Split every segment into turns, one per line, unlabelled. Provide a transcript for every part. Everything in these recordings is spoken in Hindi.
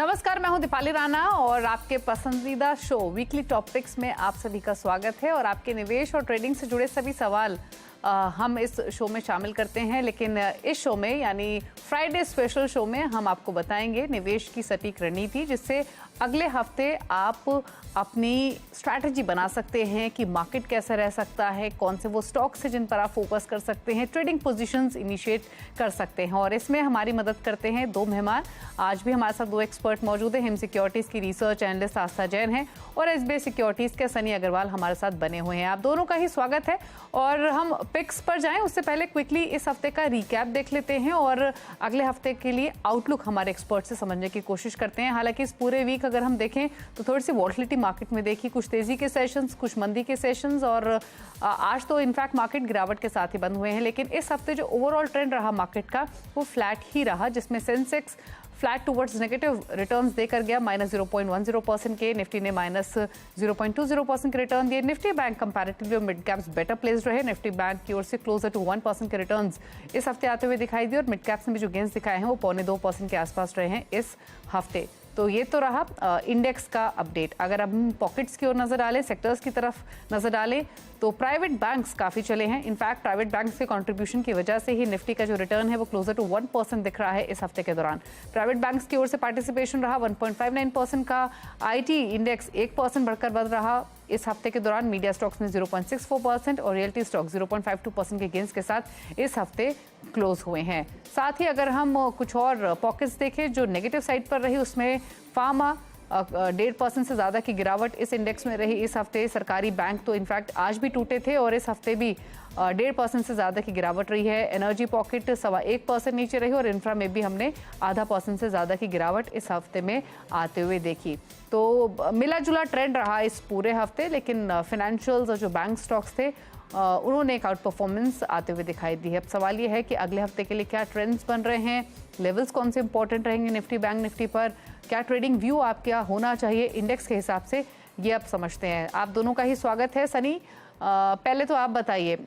नमस्कार, मैं हूं दीपाली राणा और आपके पसंदीदा शो वीकली टॉपिक्स में आप सभी का स्वागत है। और आपके निवेश और ट्रेडिंग से जुड़े सभी सवाल हम इस शो में शामिल करते हैं। लेकिन इस शो में यानी फ्राइडे स्पेशल शो में हम आपको बताएंगे निवेश की सटीक रणनीति, जिससे अगले हफ्ते आप अपनी स्ट्रैटेजी बना सकते हैं कि मार्केट कैसा रह सकता है, कौन से वो स्टॉक्स हैं जिन पर आप फोकस कर सकते हैं, ट्रेडिंग पोजीशंस इनिशिएट कर सकते हैं। और इसमें हमारी मदद करते हैं दो मेहमान। आज भी हमारे साथ दो एक्सपर्ट मौजूद हैं। हिम सिक्योरिटीज़ की रिसर्च एनालिस्ट आस्था जैन है और एसबीआई सिक्योरिटीज़ के सनी अग्रवाल हमारे साथ बने हुए हैं। आप दोनों का ही स्वागत है। और हम पिक्स पर जाएं उससे पहले क्विकली इस हफ्ते का रिकैप देख लेते हैं और अगले हफ्ते के लिए आउटलुक हमारे एक्सपर्ट से समझने की कोशिश करते हैं। हालांकि इस पूरे वीक अगर हम देखें तो थोड़ी सी वॉलेटिलिटी मार्केट में देखी, कुछ तेजी के सेशंस, कुछ मंदी के सेशंस और आज तो इनफैक्ट मार्केट गिरावट के साथ ही बंद हुए हैं। लेकिन इस हफ्ते जो ओवरऑल ट्रेंड रहा मार्केट का वो फ्लैट ही रहा, जिसमें Sensex flat towards negative returns देकर गया -0.10% के, निफ्टी ने -0.20% के रिटर्न दिए। Nifty bank comparatively mid caps better placed रहे। निफ्टी बैंक की ओर से क्लोजर टू 1% के रिटर्न्स इस हफ्ते आते हुए दिखाई दिए और मिड कैप्स में भी जो गेंस दिखाए हैं वो 0.25% के आसपास रहे हैं इस हफ्ते। तो ये तो रहा इंडेक्स का अपडेट। अगर अब हम पॉकेट्स की ओर नजर डालें, सेक्टर्स की तरफ नजर डालें, तो प्राइवेट बैंक्स काफ़ी चले हैं। इनफैक्ट प्राइवेट बैंक्स के कंट्रीब्यूशन की वजह से ही निफ्टी का जो रिटर्न है वो क्लोजर टू 1% दिख रहा है इस हफ्ते के दौरान। प्राइवेट बैंक्स की ओर से पार्टिसिपेशन रहा 1.59% का। आईटी इंडेक्स 1% बढ़कर बढ़ रहा इस हफ्ते के दौरान। मीडिया स्टॉक्स में 0.64% और रियल्टी स्टॉक 0.52% के गेंस के साथ इस हफ्ते क्लोज हुए हैं। साथ ही अगर हम कुछ और पॉकेट्स देखें जो नेगेटिव साइड पर रही, उसमें फार्मा 1.5% से ज़्यादा की गिरावट इस इंडेक्स में रही इस हफ्ते। सरकारी बैंक तो इनफैक्ट आज भी टूटे थे और इस हफ्ते भी 1.5% से ज़्यादा की गिरावट रही है। एनर्जी पॉकेट 1.25% नीचे रही और इंफ्रा में भी हमने 0.5% से ज़्यादा की गिरावट इस हफ्ते में आते हुए देखी। तो मिला जुला ट्रेंड रहा इस पूरे हफ्ते। लेकिन फाइनेंशियल्स और जो बैंक स्टॉक्स थे उन्होंने एक आउट परफॉर्मेंस आते हुए दिखाई दी है। अब सवाल ये है कि अगले हफ्ते के लिए क्या ट्रेंड्स बन रहे हैं, लेवल्स कौन से इंपॉर्टेंट रहेंगे निफ्टी बैंक निफ्टी पर, क्या ट्रेडिंग व्यू आपका होना चाहिए इंडेक्स के हिसाब से, ये आप समझते हैं। आप दोनों का ही स्वागत है। सनी, पहले तो आप बताइए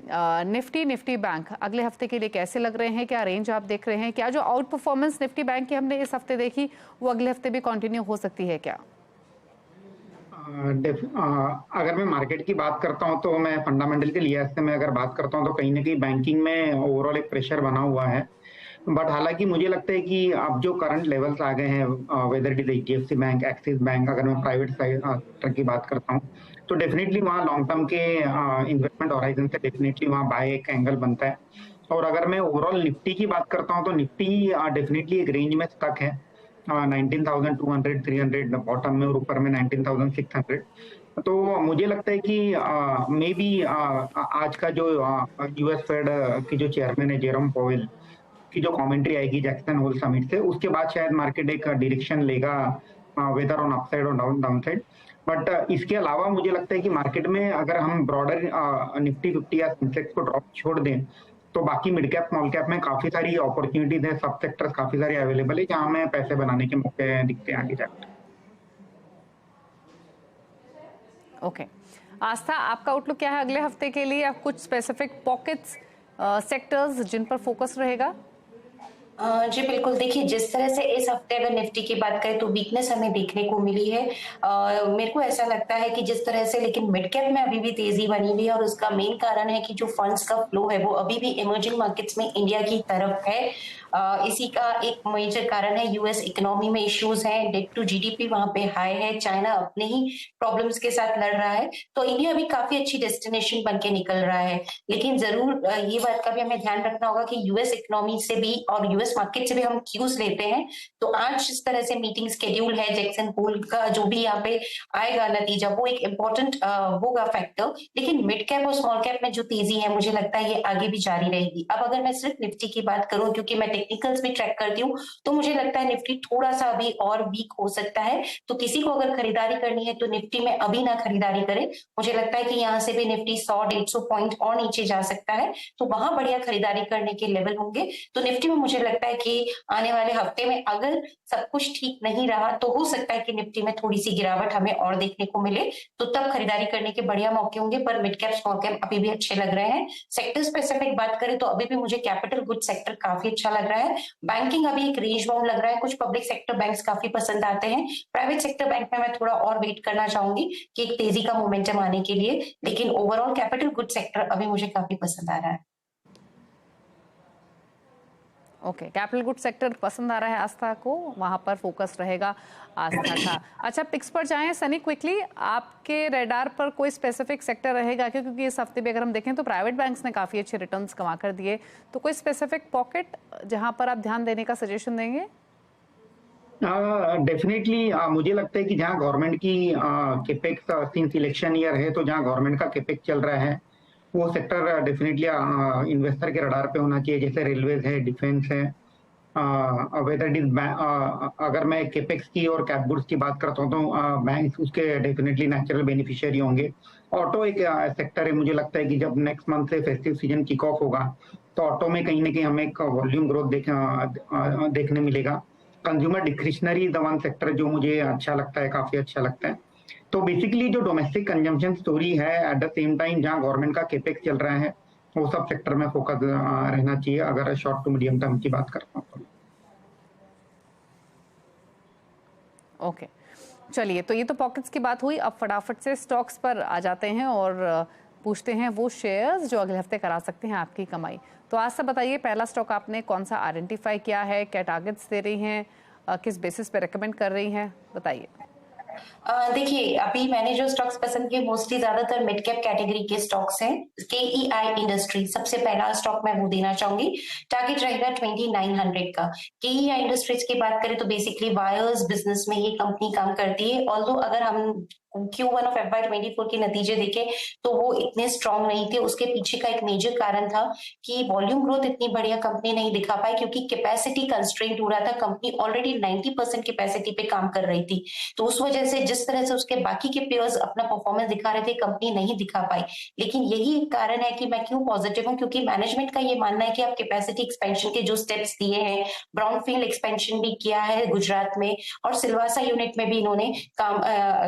निफ्टी बैंक अगले हफ्ते के लिए कैसे लग रहे हैं, क्या रेंज आप देख रहे हैं, क्या जो आउट परफॉर्मेंस निफ्टी बैंक की हमने इस हफ्ते देखी वो अगले हफ्ते भी कंटिन्यू हो सकती है क्या?
अगर मैं मार्केट की बात करता हूं तो मैं फंडामेंटल के लिहाज से मैं अगर बात करता हूं तो कहीं ना कहीं बैंकिंग में ओवरऑल एक प्रेशर बना हुआ है। बट हालांकि मुझे लगता है कि अब जो करंट लेवल्स आ गए हैं, whether it is HDFC bank, axis bank, अगर मैं प्राइवेट सेक्टर की बात करता हूं तो डेफिनेटली वहाँ लॉन्ग टर्म के इन्वेस्टमेंट हॉराइजन से डेफिनेटली वहाँ बाय एक एंगल बनता है। और अगर मैं ओवरऑल निफ्टी की बात करता हूँ तो निफ्टी डेफिनेटली एक रेंज में स्टक है, 19,200 300 बॉटम में और ऊपर में 19,600। तो मुझे लगता है कि मे बी आज का जो यूएस फेड की जो चेयरमैन है जेरोम पोवेल की जो कमेंट्री आएगी जैक्सन होल समिट से, उसके बाद शायद मार्केट एक डायरेक्शन लेगा, वेदर ऑन अपसाइड और डाउन साइड। बट इसके अलावा मुझे लगता है कि मार्केट में अगर हम ब्रॉडर निफ्टी 50 या सेंसेक्स को ड्रॉप छोड़ दें तो बाकी मिड कैप स्मॉल कैप में काफी सारी अपॉर्चुनिटीज है, सब सेक्टर्स काफी सारे अवेलेबल है जहां में पैसे बनाने के मौके दिखते हैं आगे जाकर।
ओके, आस्था, आपका आउटलुक क्या है अगले हफ्ते के लिए? आप कुछ स्पेसिफिक पॉकेट्स, सेक्टर्स जिन पर फोकस रहेगा?
जी बिल्कुल, देखिए जिस तरह से इस हफ्ते अगर निफ्टी की बात करें तो वीकनेस हमें देखने को मिली है। मेरे को ऐसा लगता है कि जिस तरह से लेकिन मिड कैप में अभी भी तेजी बनी हुई है और उसका मेन कारण है कि जो फंड्स का फ्लो है वो अभी भी इमर्जिंग मार्केट्स में इंडिया की तरफ है। इसी का एक मेजर कारण है यूएस इकोनॉमी में इश्यूज हैं, डेट टू जीडीपी वहां पे हाई है, चाइना अपने ही प्रॉब्लम्स के साथ लड़ रहा है, तो इंडिया भी काफी अच्छी डेस्टिनेशन बन के निकल रहा है। लेकिन जरूर ये बात का भी हमें ध्यान रखना होगा कि यूएस इकोनॉमी से भी और यूएस मार्केट से भी हम क्यूज लेते हैं। तो आज जिस तरह से मीटिंग शेड्यूल है, जैक्सन होल का जो भी यहाँ पे आएगा नतीजा वो एक इम्पोर्टेंट होगा फैक्टर। लेकिन मिड कैप और स्मॉल कैप में जो तेजी है मुझे लगता है ये आगे भी जारी रहेगी। अब अगर मैं सिर्फ निफ्टी की बात करूं, क्योंकि मैं टेक्निकल्स भी ट्रैक करती हूँ, तो मुझे लगता है निफ्टी थोड़ा सा अभी और वीक हो सकता है। तो किसी को अगर खरीदारी करनी है तो निफ्टी में अभी ना खरीदारी करे। मुझे लगता है कि यहाँ से भी निफ्टी 100-150 पॉइंट और नीचे जा सकता है, तो वहां बढ़िया खरीदारी करने के लेवल होंगे। तो निफ्टी में मुझे लगता लगता है कि आने वाले हफ्ते में अगर सब कुछ ठीक नहीं रहा तो हो सकता है कि निफ्टी में थोड़ी सी गिरावट हमें और देखने को मिले, तो तब खरीदारी करने के बढ़िया मौके होंगे। पर मिड कैप स्मॉल कैप अभी भी अच्छे लग रहे हैं। सेक्टर स्पेसिफिक बात करें तो अभी भी मुझे कैपिटल गुड सेक्टर काफी अच्छा लग रहा है। बैंकिंग अभी एक रेंज बाउंड लग रहा है, कुछ पब्लिक सेक्टर बैंक्स काफी पसंद आते हैं। प्राइवेट सेक्टर बैंक में मैं थोड़ा और वेट करना चाहूंगी कि एक तेजी का मोमेंटम आने के लिए, लेकिन ओवरऑल कैपिटल गुड सेक्टर अभी मुझे काफी पसंद आ रहा है।
ओके, कैपिटल गुड सेक्टर पसंद आ रहा है आस्था को, वहां पर फोकस रहेगा आस्था का। अच्छा, पिक्स पर जाएं सनी, क्विकली आपके रेडार पर कोई स्पेसिफिक सेक्टर रहेगा क्या? क्योंकि इस हफ्ते भी अगर हम देखें तो प्राइवेट बैंक्स ने काफी अच्छे रिटर्न्स कमा कर दिए, तो कोई स्पेसिफिक पॉकेट जहां पर आप ध्यान देने का सजेशन देंगे?
डेफिनेटली मुझे लगता है कि जहाँ गवर्नमेंट की केपेक्स सिंस इलेक्शन ईयर है, तो जहाँ गवर्नमेंट का केपेक्स चल रहा है वो सेक्टर डेफिनेटली इन्वेस्टर के रडार पे होना चाहिए, जैसे रेलवेज है, डिफेंस है। वेदर इट इज अगर मैं केपेक्स की और कैप गुड्स की बात करता हूँ तो बैंक उसके डेफिनेटली नेचुरल बेनिफिशियरी होंगे। ऑटो एक सेक्टर है, मुझे लगता है कि जब नेक्स्ट मंथ से फेस्टिव सीजन किक ऑफ होगा तो ऑटो में कहीं ना कहीं हमें एक वॉल्यूम ग्रोथ देखने मिलेगा। Consumer discretionary the one sector जो मुझे अच्छा लगता है, काफी अच्छा लगता है। तो बेसिकली जो डोमेस्टिक कंजम्पशन स्टोरी है, एट द सेम टाइम जहां गवर्नमेंट का केपेक्स चल रहा है, वो सब सेक्टर में फोकस रहना चाहिए अगर शॉर्ट टू मीडियम टर्म की बात करता हूँ तो।
ओके, चलिए, तो ये तो पॉकेट्स की बात हुई। अब फटाफट से स्टॉक्स पर आ जाते हैं और पूछते हैं वो शेयर्स जो अगले हफ्ते करा सकते हैं आपकी कमाई। तो आज से बताइए, पहला स्टॉक आपने कौन सा आइडेंटिफाई किया है, क्या टारगेट्स दे रही हैं, किस बेसिस पे रेकमेंड कर रही हैं, बताइए।
देखिए, अभी मैंने जो स्टॉक्स पसंद किए मोस्टली ज्यादातर मिड कैप कैटेगरी के स्टॉक्स हैं। केईआई इंडस्ट्री सबसे पहला स्टॉक मैं वो देना चाहूंगी, टारगेट रहेगा 2900 का। केईआई इंडस्ट्रीज की बात करें तो बेसिकली वायर्स बिजनेस में ये कंपनी काम करती है। ऑल्दो अगर हम Q1 ऑफ FY24 के नतीजे देखें तो वो इतने स्ट्रांग नहीं थे। उसके पीछे का एक मेजर कारण था कि वॉल्यूम ग्रोथ इतनी बढ़िया कंपनी नहीं दिखा पाई, क्योंकि कैपेसिटी कंस्ट्रेंट हो रहा था। कंपनी ऑलरेडी 90% कैपेसिटी पे काम कर रही थी, तो उस वजह से जिस तरह से उसके बाकी के पेयर्स अपना परफॉर्मेंस दिखा रहे थे, कंपनी नहीं दिखा पाई। लेकिन यही एक कारण है कि मैं क्यों पॉजिटिव हूँ, क्योंकि मैनेजमेंट का ये मानना है कि आप कैपेसिटी एक्सपेंशन के जो स्टेप्स दिए हैं, ब्राउनफील्ड एक्सपेंशन भी किया है गुजरात में और सिलवासा यूनिट में भी इन्होंने काम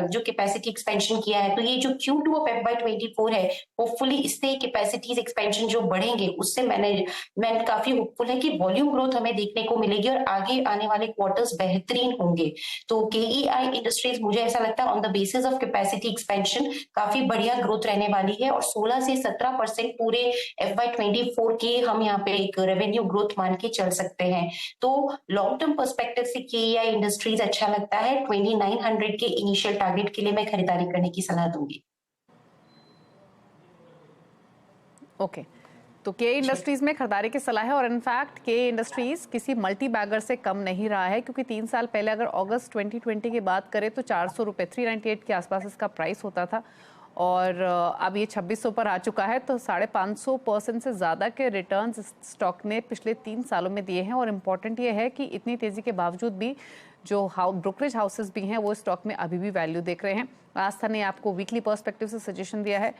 जो कैपेसिटी एक्सपेंशन किया है, तो ये जो Q2 ऑफ FY24 है, होपफुली इससे कैपेसिटीज एक्सपेंशन जो बढ़ेंगे उससे मैनेजमेंट काफी होपफुल है कि वॉल्यूम ग्रोथ हमें देखने को मिलेगी और आगे आने वाले क्वार्टर्स बेहतरीन होंगे। तो केईआई इंडस्ट्रीज मुझे ऐसा लगता है on the basis of capacity expansion काफी बढ़िया ग्रोथ रहने वाली है और 16 से 17% पूरे FY24 के हम यहाँ पे एक रेवेन्यू ग्रोथ मान के चल सकते हैं। तो लॉन्ग टर्म पर्सपेक्टिव से केईआई इंडस्ट्रीज अच्छा लगता है। 2900 के इनिशियल टारगेट के लिए मैं खरीदारी करने की सलाह दूंगी।
ओके, तो के इंडस्ट्रीज में खरीदारी की सलाह है और इनफैक्ट के इंडस्ट्रीज किसी मल्टी बैगर से कम नहीं रहा है, क्योंकि 3 साल पहले अगर अगस्त 2020 की बात करें तो 400 रुपये 398 के आसपास इसका प्राइस होता था और अब ये 2600 पर आ चुका है। तो 550% से ज़्यादा के रिटर्न्स स्टॉक ने पिछले 3 सालों में दिए हैं। और इम्पॉर्टेंट ये है कि इतनी तेज़ी के बावजूद भी जो ब्रोकरेज हाउसेस भी हैं वो स्टॉक में अभी भी वैल्यू देख रहे हैं। आस्था ने आपको वीकली पर्सपेक्टिव से सजेशन दिया है,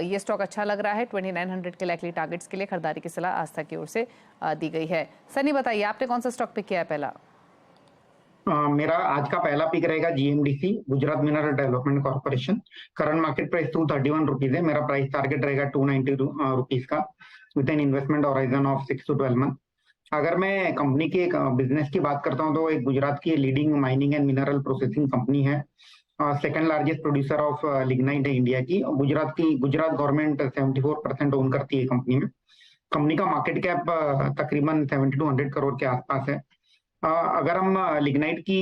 ये स्टॉक अच्छा लग रहा है। 2900 के लाइकली टारगेट्स के लिए खरीदारी की सलाह आस्था की ओर से दी गई है। सनी, बताइए आपने कौन सा स्टॉक पिक किया है पहला?
मेरा आज का पहला पिक रहेगा GMDC, Gujarat mineral development corporation. Current market price 231 rupees है। मेरा प्राइस टारगेट रहेगा 290 रुपीज का, with an investment horizon of 6 to 12 month. अगर मैं कंपनी के बिजनेस की बात करता हूँ तो एक गुजरात की leading mining and mineral processing company है। Second largest producer of lignite है इंडिया की। गुजरात गवर्नमेंट 74% ओन करती है कंपनी में। कंपनी का मार्केट कैप तकरीबन 70 to 100 करोड़ के आसपास है। अगर हम लिग्नाइट की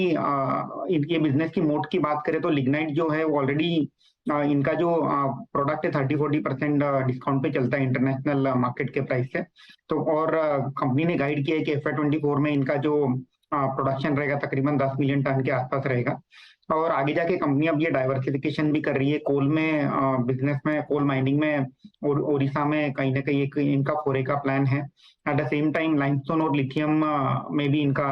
इनके बिजनेस की मोड की बात करें तो लिग्नाइट जो है वो ऑलरेडी इनका जो प्रोडक्ट है 30-40% डिस्काउंट पे चलता है इंटरनेशनल मार्केट के प्राइस से। तो और कंपनी ने गाइड किया है कि FY24 में इनका जो प्रोडक्शन रहेगा तकरीबन 10 मिलियन टन के आसपास रहेगा। और आगे जाके कंपनी अब ये डाइवर्सिफिकेशन भी कर रही है कोल में, बिजनेस में, कोल माइनिंग में और ओडिशा में कहीं ना कहीं एक इनका फोरे का प्लान है। At the same time limestone और लिथियम में भी इनका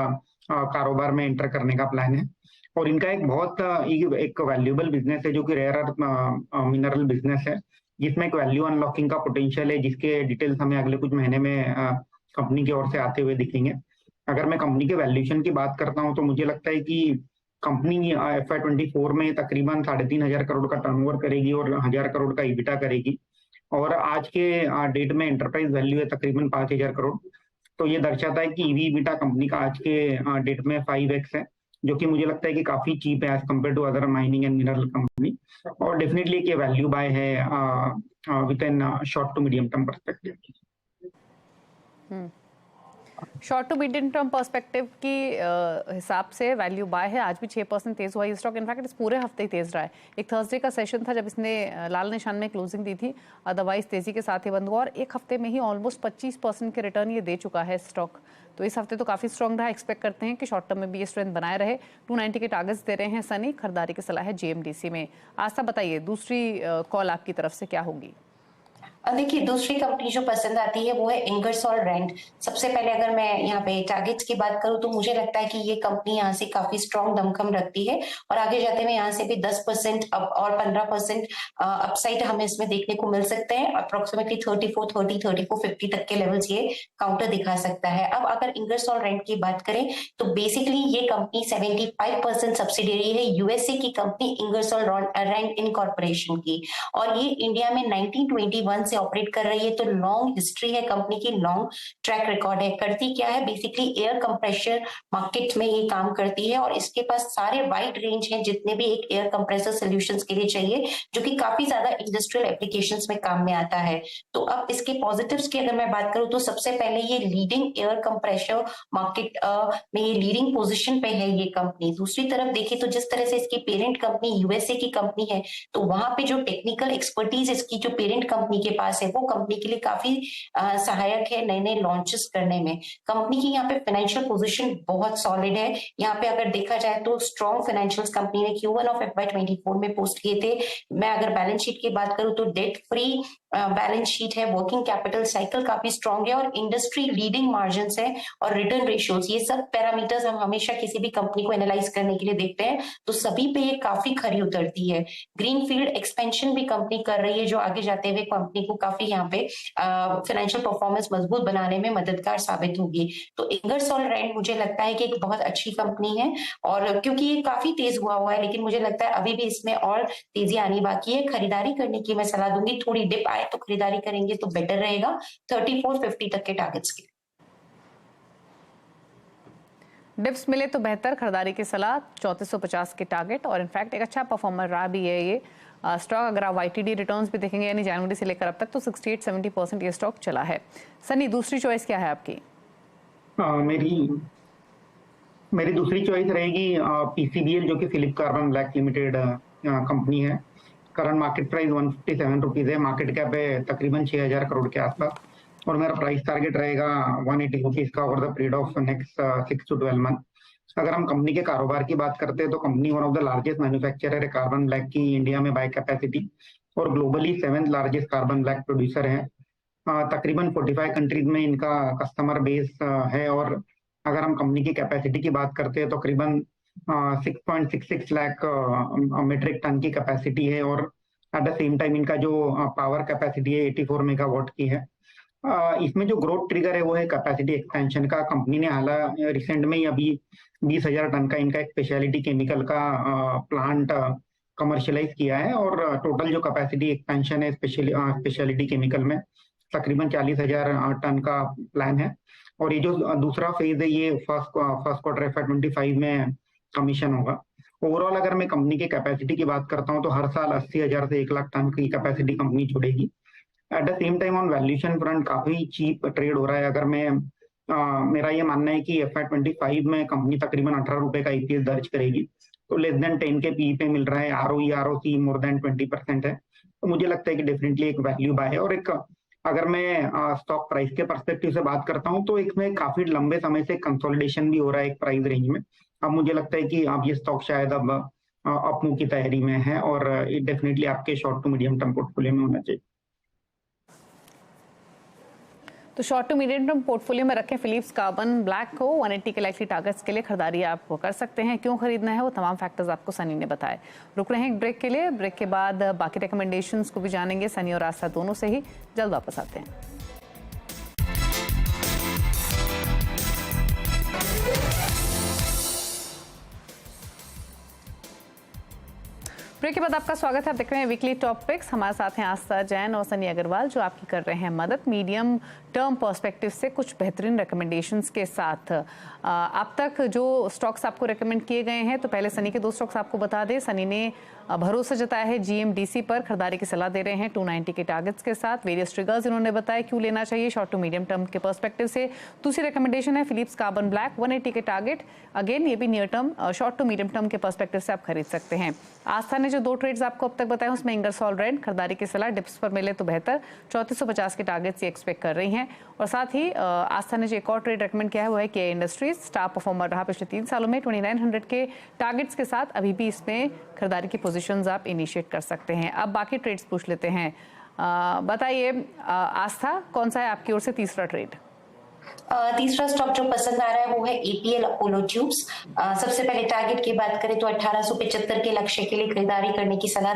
कारोबार में एंटर करने का प्लान है। और इनका एक बहुत एक वैल्यूएबल बिजनेस है जो कि रेयर अर्थ मिनरल बिजनेस है, जिसमें एक वैल्यू अनलॉकिंग का पोटेंशियल है, जिसके डिटेल्स हमें अगले कुछ महीने में कंपनी की ओर से आते हुए दिखेंगे। अगर मैं कंपनी के वैल्यूएशन की बात करता हूं तो मुझे लगता है कि कंपनी FY24 में तकरीबन 3,500 करोड़ का टर्नओवर करेगी और 1,000 करोड़ का EBITDA करेगी। और आज के डेट में एंटरप्राइज वैल्यू है तकरीबन 5,000 करोड़। तो ये दर्शाता है कि EV EBITDA कंपनी का आज के डेट में 5x है, जो कि मुझे लगता है कि काफी चीप है as compare to other mining and mineral company. और डेफिनेटली ये वैल्यू बाय है within short to medium term perspective.
Short to medium term perspective की हिसाब से वैल्यू बाय है। आज भी 6% तेज हुआ ये स्टॉक। इनफैक्ट इस पूरे हफ्ते ही तेज रहा है। एक थर्सडे का सेशन था जब इसने लाल निशान में क्लोजिंग दी थी, अदरवाइज तेजी के साथ ही बंद हुआ और एक हफ्ते में ही ऑलमोस्ट 25% के रिटर्न ये दे चुका है स्टॉक। तो इस हफ्ते तो काफी स्ट्रॉन्ग रहा। एक्सपेक्ट करते हैं कि शॉर्ट टर्म में भी ये स्ट्रेंथ बनाए रहे। 290 के टारगेट्स दे रहे हैं सनी। खरीदारी की सलाह है GMDC में। आस्था बताइए दूसरी कॉल आपकी तरफ से क्या होगी?
देखिए, दूसरी कंपनी जो पसंद आती है वो है इंगरसोल रेंट। सबसे पहले अगर मैं यहाँ पे टारगेट्स की बात करूँ तो मुझे लगता है कि ये कंपनी यहाँ से काफी स्ट्रॉन्ग दमखम रखती है और आगे जाते हुए यहाँ से भी 10% और 15% अपसाइड हमें इसमें देखने को मिल सकते हैं। अप्रोक्सीमेटली 34 तक के लेवल्स ये काउंटर दिखा सकता है। अब अगर इंगरसोल रेंट की बात करें तो बेसिकली ये कंपनी 75% सब्सिडियरी है यूएसए की कंपनी इंगरसोल रेंट इनकॉर्पोरेशन की, और ये इंडिया में 1921 से ऑपरेट कर रही है। तो लॉन्ग हिस्ट्री है कंपनी की, लॉन्ग ट्रैक रिकॉर्ड है। करती क्या है, बेसिकली एयर कंप्रेशर मार्केट में ये काम करती है और इसके पास सारे वाइड रेंज हैं जितने भी एक एयर कंप्रेसर सॉल्यूशंस के लिए चाहिए, जो कि काफी ज्यादा इंडस्ट्रियल एप्लीकेशंस में काम में आता है। तो अब इसके पॉजिटिव्स की अगर मैं बात करूं तो सबसे पहले ये लीडिंग एयर कंप्रेशर मार्केट में ये लीडिंग पोजीशन पे है ये कंपनी। दूसरी तरफ देखिए तो जिस तरह से इसकी पेरेंट कंपनी यूएसए की कंपनी है, तो वहां पे जो टेक्निकल एक्सपर्टीज इसकी जो पेरेंट कंपनी के पास है वो कंपनी के लिए काफी सहायक है नए नए लॉन्चेस करने में। कंपनी की यहाँ पे फाइनेंशियल पोजीशन बहुत सॉलिड है। यहाँ पे अगर देखा जाए तो स्ट्रॉन्ग फाइनेंशियल्स कंपनी ने Q1 ऑफ FY24 में पोस्ट किए थे। मैं अगर बैलेंस शीट की बात करूं तो डेट फ्री बैलेंस शीट है, वर्किंग कैपिटल साइकिल काफी स्ट्रॉन्ग है और इंडस्ट्री लीडिंग मार्जिन है और रिटर्न रेशियोज, ये सब पैरामीटर्स हम हमेशा किसी भी कंपनी को एनालाइज करने के लिए देखते हैं, तो सभी पे ये काफी खरी उतरती है। ग्रीनफील्ड एक्सपेंशन भी कंपनी कर रही है जो आगे जाते हुए कंपनी को काफी यहाँ पे फाइनेंशियल परफॉर्मेंस मजबूत बनाने में मददगार साबित होगी। तो इंगरसोल रेंट मुझे लगता है कि एक बहुत अच्छी कंपनी है और क्योंकि ये काफी तेज हुआ है, लेकिन मुझे लगता है अभी भी इसमें और तेजी आनी बाकी है। खरीदारी करने की मैं सलाह दूंगी, थोड़ी डिप आए तो खरीदारी करेंगे तो बेटर रहेगा। 3450 तक के टारगेट्स के
डिप्स मिले तो बेहतर, खरीदारी की सलाह। 3450 के टारगेट और इनफैक्ट एक अच्छा परफॉर्मर रहा भी है ये स्टॉक। अगर आप YTD रिटर्न्स भी देखेंगे यानी जनवरी से लेकर अब तक तो 68-70% ये स्टॉक चला है। सनी, दूसरी चॉइस क्या है आपकी?
मेरी दूसरी चॉइस रहेगी PCBL, जो कि Phillips carbon black limited company है। करंट मार्केट प्राइस 157 रुपीज है, मार्केट कैप है तकरीबन 6,000 करोड़ के आसपास और मेरा प्राइस टारगेट रहेगा 180 रुपीज का over the period of next 6 to 12 month. अगर हम कंपनी के कारोबार की बात करते हैं तो company one of the largest manufacturer है कार्बन ब्लैक की इंडिया में बाय कैपेसिटी और globally 7th largest carbon black producer है। तकरीबन 45 कंट्रीज में इनका कस्टमर बेस है और अगर हम कंपनी की कैपेसिटी की बात करते हैं तो तकरीबन 6.66 लाख मेट्रिक टन की कैपेसिटी है और एट द सेम टाइम इनका जो पावर कैपेसिटी है 84 मेगावाट की है। इसमें जो ग्रोथ ट्रिगर है वो है कैपेसिटी एक्सपेंशन का। कंपनी ने हालांकि रिसेंट में ही अभी 20,000 टन का इनका एक स्पेशलिटी केमिकल का प्लांट कमर्शियलाइज किया है और टोटल जो कैपेसिटी एक्सपेंशन है स्पेशलिटी केमिकल में तकरीबन 40,000 टन का प्लान है और ये जो दूसरा फेज है ये फर्स्ट क्वार्टर FY25 में कमीशन होगा। ओवरऑल अगर मैं कंपनी की कैपेसिटी की बात करता हूं तो हर साल 80,000 से 1 लाख टन की कैपेसिटी कंपनी छोड़ेगी। At the same time on valuation front काफी चीप ट्रेड हो रहा है। अगर मैं मेरा ये मानना है कि FY25 में कंपनी तकरीबन 18 रुपए का EPS दर्ज करेगी, तो लेस देन 10 के PE पे मिल रहा है। ROE ROC मोर देन 20% है, तो मुझे लगता है कि डेफिनेटली एक वैल्यू बाय है। और एक अगर मैं स्टॉक प्राइस के पर्सपेक्टिव से बात करता हूं तो इसमें काफी लंबे समय से कंसोलिडेशन भी हो रहा है एक प्राइस रेंज में। अब मुझे लगता है कि अब ये स्टॉक शायद अब अपमूव की तैयारी में है और डेफिनेटली आपके short to medium term portfolio में होना चाहिए।
तो short to medium term portfolio में रखें फिलिप्स कार्बन ब्लैक को। 180 के लाइकली टारगेट्स के लिए खरीदारी आप कर सकते हैं। क्यों खरीदना है वो तमाम फैक्टर्स आपको सनी ने बताए। रुक रहे हैं एक ब्रेक के लिए, ब्रेक के बाद बाकी रिकमेंडेशंस को भी जानेंगे सनी और आस्था दोनों से ही। जल्द वापस आते हैं। ब्रेक के बाद आपका स्वागत है। आप देख रहे हैं वीकली टॉपिक्स। हमारे साथ हैं आस्था जैन और सनी अग्रवाल जो आपकी कर रहे हैं मदद मीडियम टर्म पर्सपेक्टिव से कुछ बेहतरीन रिकमेंडेशंस के साथ। अब तक जो स्टॉक्स आपको रिकमेंड किए गए हैं, तो पहले सनी के 2 स्टॉक्स आपको बता दें। सनी ने भरोसा जताया है जीएमडीसी पर, खरीदारी की सलाह दे रहे हैं 290 के टारगेट्स के साथ। वेरियस ट्रिगर्स इन्होंने बताया क्यों लेना चाहिए शॉर्ट टू मीडियम टर्म के पर्सपेक्टिव से। दूसरी रिकमेंडेशन है फिलिप्स कार्बन ब्लैक 180 के टारगेट। अगेन ये भी near term short to medium term के पर्सपेक्टिव से आप खरीद सकते हैं। आस्था ने जो 2 ट्रेड्स आपको अब तक बताए उसमें इंगरसोल रेड, खरीदारी की सलाह, डिप्स पर मिले तो बेहतर, 3450 के टारगेट्स ये एक्सपेक्ट कर रही हैं। और साथ ही आस्था ने जो एक और ट्रेड रेकमेंड किया है वो है के इंडस्ट्रीज, स्टार परफॉर्मर रहा पिछले 3 सालों में, 2900 के टारगेट्स के साथ अभी भी इसमें खरीदारी की पोजीशंस आप इनिशिएट कर सकते हैं। अब बाकी ट्रेड्स पूछ लेते हैं। बताइए आस्था, कौन सा है आपकी ओर से तीसरा ट्रेड?
तीसरा स्टॉक जो पसंद आ रहा है वो है एपीएल अपोलो ट्यूब्स। सबसे पहले टारगेट की बात करें तो 1875 के लक्ष्य के लिए खरीदारी करने की सलाह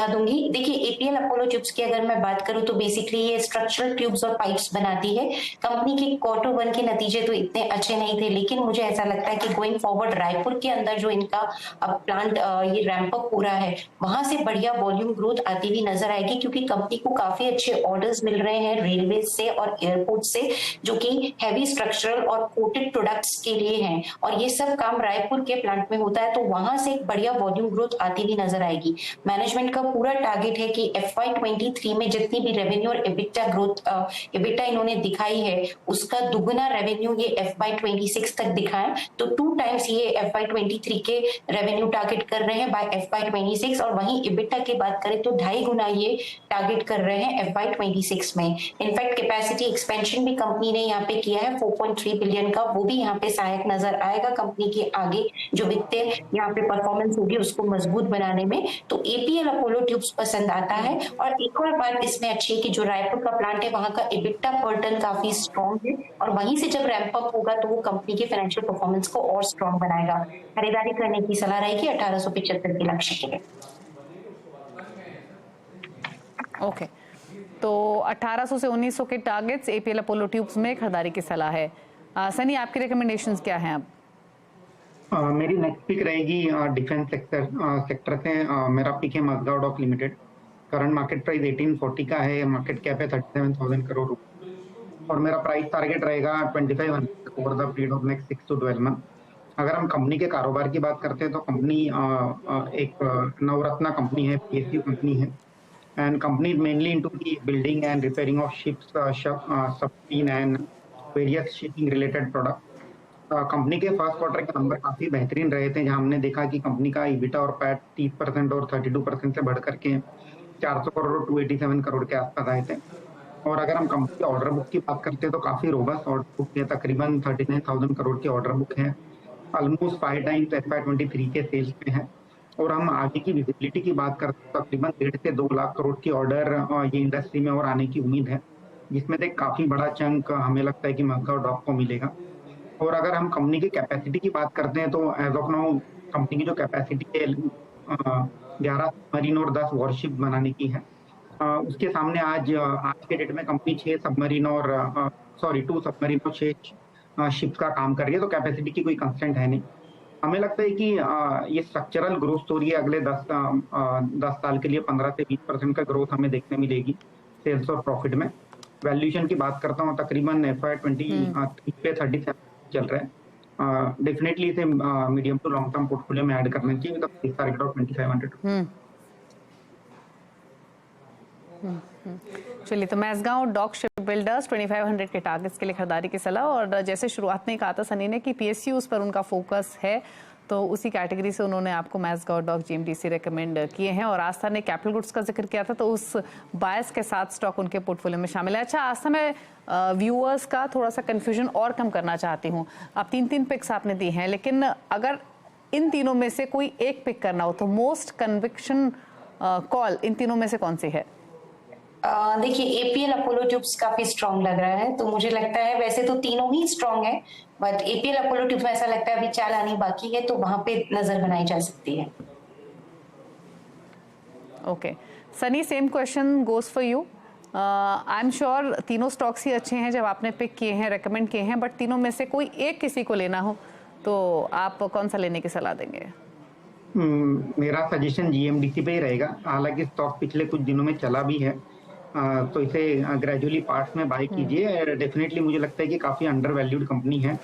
दूंगी। देखिए एपीएल अपोलो ट्यूब्स की अगर मैं बात करूं तो बेसिकली ये स्ट्रक्चरल ट्यूब्स और पाइप्स बनाती है। कंपनी के Q1 के नतीजे तो इतने अच्छे नहीं थे, लेकिन मुझे ऐसा लगता है कि गोइंग फॉरवर्ड रायपुर के अंदर जो इनका प्लांट ये रैंप अप हो रहा है, वहां से बढ़िया वॉल्यूम ग्रोथ आती हुई नजर आएगी, क्योंकि कंपनी को काफी अच्छे ऑर्डर्स मिल रहे हैं रेलवे से और एयरपोर्ट से, जो कि हैवी स्ट्रक्चरल और कोटेड प्रोडक्ट्स के लिए हैं। और ये सब काम रायपुर के प्लांट में होता है, तो वहां से एक बढ़िया वॉल्यूम ग्रोथ आती हुई नजर आएगी। मैनेजमेंट का पूरा टारगेट है कि FY23 में जितनी भी रेवेन्यू और एबिटा ग्रोथ एबिटा इन्होंने दिखाई है उसका दुगुना रेवेन्यू ये FY26 तक दिखाएं। तो 2 टाइम्स ये FY23 के रेवेन्यू टारगेट कर रहे हैं बाय FY26, और वहीं एबिटा की बात करें तो 2.5 गुना ये टारगेट कर रहे हैं FY26 में। इनफैक्ट कैपेसिटी एक्सपेंशन भी कंपनी ने यहाँ पे किया है 4.3 बिलियन का, वो भी यहाँ पे सहायक नजर आएगा कंपनी के आगे जो वित्तीय यहाँ पे परफॉर्मेंस होगी उसको मजबूत बनाने में। तो एपीएल अपोलो ट्यूब्स पसंद आता है। और एक और बात इसमें अच्छी है कि जो रायपुर का प्लांट है वहां का एबिटा पर टन काफी स्ट्रॉन्ग है, और वहीं से जब रैंप अप होगा तो वो कंपनी के फाइनेंशियल परफॉर्मेंस को और स्ट्रॉन्ग बनाएगा। खरीदारी करने की सलाह रहेगी 1875 के लक्ष्य के लिए।
ओके, तो 1800 से 1900 के टारगेट्स एपीएल अपोलो ट्यूब्स में खरीदारी की सलाह है। सनी, आपकी रिकमेंडेशंस क्या हैं अब?
मेरी नेक्स्ट पिक रहेगी डिफेंस सेक्टर से। मेरा पिक है Mazagon dock limited. Current market price 1840 का है, मार्केट कैप है 37,000 करोड़ रुपए, और मेरा प्राइस टारगेट रहेगा 2500 over the period of next 6 to 12 month. अगर हम कंपनी के कारोबार की बात करते हैं तो कंपनी एक नवरत्ना कंपनी है, PSU कंपनी है, and company is mainly into the building and repairing of ships, submarine and various shipping related products. Company के फर्स्ट क्वार्टर के नंबर काफी बेहतरीन रहे थे, जहां हमने देखा कि कंपनी का EBITDA और पैट 30% और 32% से बढ़ करके 400 करोड़ और 287 करोड़ के आसपास आए थे। और अगर हम कंपनी के ऑर्डर बुक की बात करते हैं तो काफी रोबस्ट ऑर्डर बुक है, तकरीबन 39,000 करोड़ की ऑर्डर बुक है, ऑलमोस्ट 5 टाइम्स FY23 के सेल्स में है। और हम आगे की विजिबिलिटी की बात करते हैं तो तकरीबन 1.5 से 2 लाख करोड़ की ऑर्डर ये इंडस्ट्री में और आने की उम्मीद है, जिसमें से काफी बड़ा चंक हमें लगता है कि मजगांव डॉक को मिलेगा। और अगर हम कंपनी की कैपेसिटी की बात करते हैं तो एज ऑफ नाउ कंपनी की जो कैपेसिटी है 11 सबमरीन और 10 वॉरशिप बनाने की है। उसके सामने आज के डेट में कंपनी 2 सबमरीन और 6 शिप्स का काम कर रही है, तो कैपेसिटी की कोई कंस्टेंट है नहीं। हमें लगता है कि ये स्ट्रक्चरल ग्रोथ स्टोरी है। अगले 10 साल के लिए 15 से 20% का ग्रोथ हमें देखने मिलेगी सेल्स और प्रॉफिट में। वैल्यूएशन की बात करता हूँ, तकरीबन FY23 पे 37 चल रहा है। डेफिनेटली इसे medium to long term portfolio में ऐड करना चाहिए विद टारगेट ऑफ 2500।
चलिए, तो मजगांव डॉक शिप बिल्डर्स 2500 के टारगेट्स के लिए खरीदारी की सलाह। और जैसे शुरुआत में कहा था सनी ने कि PSUs पर उनका फोकस है, तो उसी कैटेगरी से उन्होंने आपको मजगांव डॉक GMDC रेकमेंड किए हैं। और आस्था ने कैपिटल गुड्स का जिक्र किया था, तो उस बायस के साथ स्टॉक उनके पोर्टफोलियो में शामिल है। अच्छा आस्था, मैं व्यूअर्स का थोड़ा सा कंफ्यूजन और कम करना चाहती हूँ। आप 3 पिक्स आपने दी हैं, लेकिन अगर इन तीनों में से कोई एक पिक करना हो तो मोस्ट कन्विक्शन कॉल इन तीनों में से कौन सी है?
देखिए एपीएल अपोलो ट्यूब्स काफी स्ट्रॉन्ग लग रहा है, तो मुझे लगता है वैसे तो तीनों ही स्ट्रॉन्ग है, बट एपीएल अपोलो ट्यूब्स में ऐसा लगता है अभी चाल आनी बाकी है, तो वहां पे नजर बनाई जा सकती है।
Okay Sunny, same question goes for you. I am sure तीनों स्टॉक्स ही अच्छे हैं जब आपने पिक किए हैं, रेकमेंड किए हैं, बट तीनों में से कोई एक किसी को लेना हो तो आप कौन सा लेने की सलाह देंगे?
मेरा सजेशन जीएमडीसी पे ही रहेगा। हालांकि स्टॉक पिछले कुछ दिनों में चला भी है, तो इसे ग्रेजुअली पार्ट्स में बाय कीजिए। डेफिनेटली मुझे लगता है कि काफी अंडर वैल्यूड कंपनी है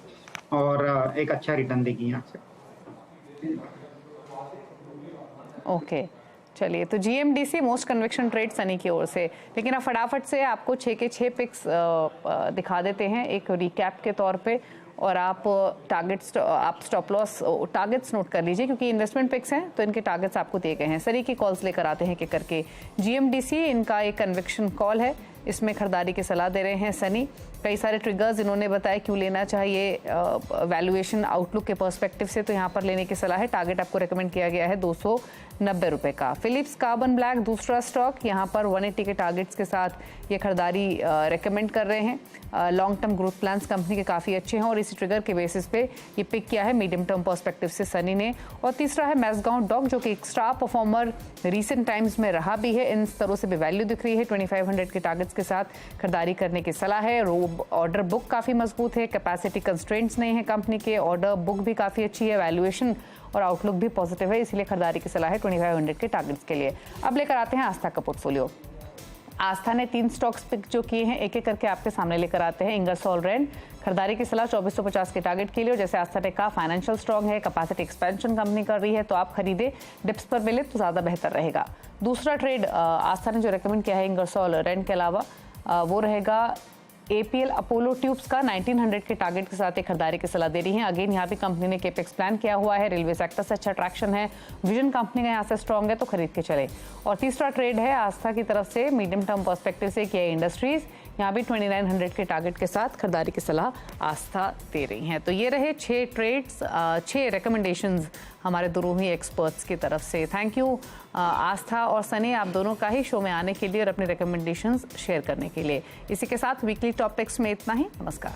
और एक अच्छा रिटर्न देगी यहाँ से।
ओके चलिए, तो GMDC most conviction trade Sunny की ओर से। लेकिन अब फटाफट से आपको 6 के 6 पिक्स दिखा देते हैं एक रिकैप के तौर पे, और आप आप स्टॉप लॉस टारगेट्स नोट कर लीजिए, क्योंकि इन्वेस्टमेंट पिक्स हैं तो इनके टारगेट्स आपको दिए गए हैं। सनी की कॉल्स लेकर आते हैं कि करके जीएमडीसी इनका एक कन्विक्शन कॉल है, इसमें खरीदारी की सलाह दे रहे हैं सनी। कई सारे ट्रिगर्स इन्होंने बताए क्यों लेना चाहिए वैल्यूएशन आउटलुक के पर्सपेक्टिव से, तो यहाँ पर लेने की सलाह है। टारगेट आपको रेकमेंड किया गया है 290 रुपए का। फिलिप्स कार्बन ब्लैक दूसरा स्टॉक, यहाँ पर 180 के टारगेट्स के साथ ये खरीदारी रेकमेंड कर रहे हैं। Long term growth plans company के काफ़ी अच्छे हैं और इसी ट्रिगर के बेसिस पे ये पिक किया है मीडियम टर्म पर्सपेक्टिव से सनी ने। और तीसरा है मैसगांव डॉक, जो कि एक स्टार परफॉर्मर रीसेंट टाइम्स में रहा भी है, इन स्तरों से भी वैल्यू दिख रही है। 2500 के टारगेट्स के साथ खरीदारी करने की सलाह है। ऑर्डर बुक काफ़ी मजबूत है, कैपेसिटी कंस्ट्रेंट्स नहीं है कंपनी के, ऑर्डर बुक भी काफ़ी अच्छी है, वैल्यूएशन और आउटलुक भी पॉजिटिव है, इसलिए खरीदारी की सलाह है 2500 के टारगेट्स के लिए। अब लेकर आते हैं आस्था का पोर्टफोलियो। आस्था ने 3 स्टॉक्स पिक जो किए हैं, एक एक करके आपके सामने लेकर आते हैं। इंगरसोल रेंट, खरीदारी की सलाह 2450 के टारगेट के लिए। और जैसे आस्था ने कहा फाइनेंशियल स्ट्रॉन्ग है, कैपेसिटी एक्सपेंशन कंपनी कर रही है, तो आप खरीदे, डिप्स पर मिले तो ज़्यादा बेहतर रहेगा। दूसरा ट्रेड आस्था ने जो रेकमेंड किया है इंगरसोल रेंट के अलावा वो रहेगा एपीएल अपोलो ट्यूब्स का। 1900 के टारगेट के साथ एक खरीदारी की सलाह दे रही है। अगेन यहाँ भी कंपनी ने केपेक्स प्लान किया हुआ है, रेलवे सेक्टर से अच्छा ट्रैक्शन है, विजन कंपनी का यहाँ से स्ट्रॉन्ग है, तो खरीद के चले। और तीसरा ट्रेड है आस्था की तरफ से मीडियम टर्म पर्सपेक्टिव से किया इंडस्ट्रीज, यहाँ भी 2900 के टारगेट के साथ खरीदारी की सलाह आस्था दे रही हैं। तो ये रहे 6 ट्रेड्स, 6 रिकमेंडेशंस हमारे दोनों ही एक्सपर्ट्स की तरफ से। थैंक यू आस्था और सनी, आप दोनों का ही शो में आने के लिए और अपने रिकमेंडेशंस शेयर करने के लिए। इसी के साथ वीकली टॉपिक्स में इतना ही। नमस्कार।